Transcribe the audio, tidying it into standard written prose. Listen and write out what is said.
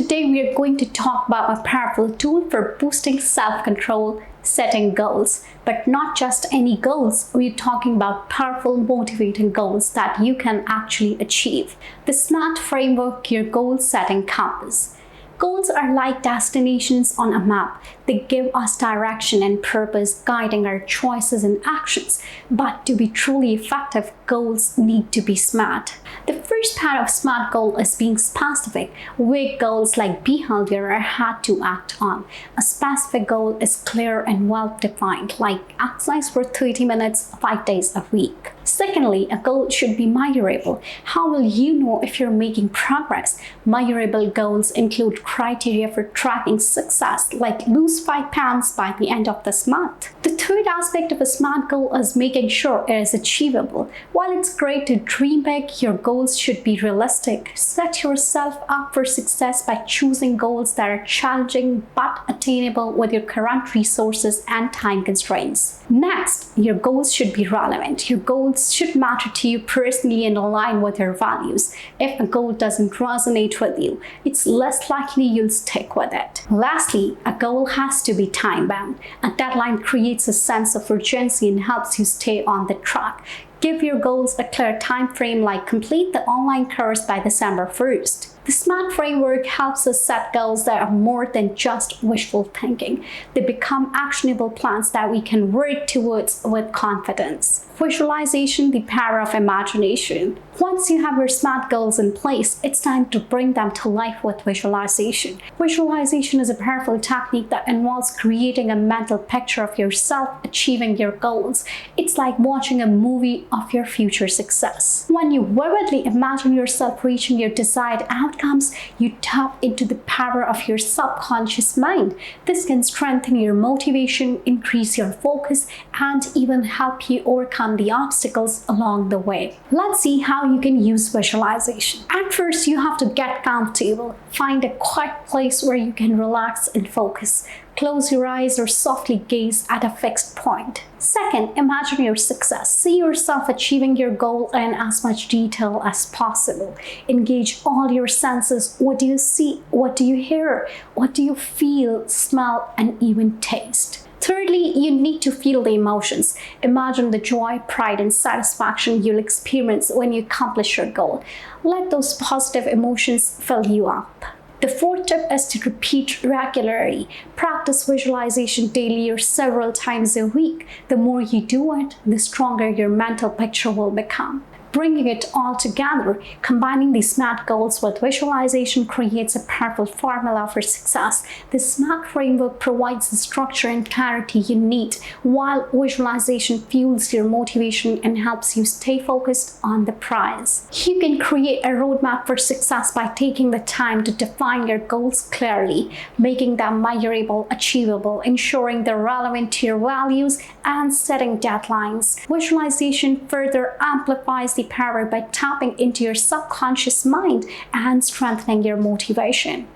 Today we are going to talk about a powerful tool for boosting self-control, setting goals. But not just any goals, we're talking about powerful motivating goals that you can actually achieve. The SMART framework, your goal setting compass. Goals are like destinations on a map. They give us direction and purpose, guiding our choices and actions. But to be truly effective, goals need to be SMART. The first part of SMART goal is being specific. Vague goals like behavior are hard to act on. A specific goal is clear and well-defined, like exercise for 30 minutes, 5 days a week. Secondly, a goal should be measurable. How will you know if you're making progress? Measurable goals include criteria for tracking success, like lose 5 pounds by the end of this month. The third aspect of a SMART goal is making sure it is achievable. While it's great to dream big, your goals should be realistic. Set yourself up for success by choosing goals that are challenging but attainable with your current resources and time constraints. Next, your goals should be relevant. Your goals should matter to you personally and align with your values. If a goal doesn't resonate with you, it's less likely you'll stick with it. Lastly, a goal has to be time-bound. A deadline creates a sense of urgency and helps you stay on the track. Give your goals a clear time frame, like complete the online course by December 1st. The SMART framework helps us set goals that are more than just wishful thinking. They become actionable plans that we can work towards with confidence. Visualization, the power of imagination. Once you have your SMART goals in place, it's time to bring them to life with visualization. Visualization is a powerful technique that involves creating a mental picture of yourself achieving your goals. It's like watching a movie of your future success. When you vividly imagine yourself reaching your desired outcomes, you tap into the power of your subconscious mind. This can strengthen your motivation, increase your focus, and even help you overcome the obstacles along the way. Let's see how you can use visualization. At first, you have to get comfortable. Find a quiet place where you can relax and focus. Close your eyes or softly gaze at a fixed point. Second, imagine your success. See yourself achieving your goal in as much detail as possible. Engage all your senses. What do you see? What do you hear? What do you feel, smell, and even taste? Thirdly, you need to feel the emotions. Imagine the joy, pride, and satisfaction you'll experience when you accomplish your goal. Let those positive emotions fill you up. The fourth tip is to repeat regularly. Practice visualization daily or several times a week. The more you do it, the stronger your mental picture will become. Bringing it all together, combining the SMART goals with visualization creates a powerful formula for success. The SMART framework provides the structure and clarity you need, while visualization fuels your motivation and helps you stay focused on the prize. You can create a roadmap for success by taking the time to define your goals clearly, making them measurable, achievable, ensuring they're relevant to your values, and setting deadlines. Visualization further amplifies the power by tapping into your subconscious mind and strengthening your motivation.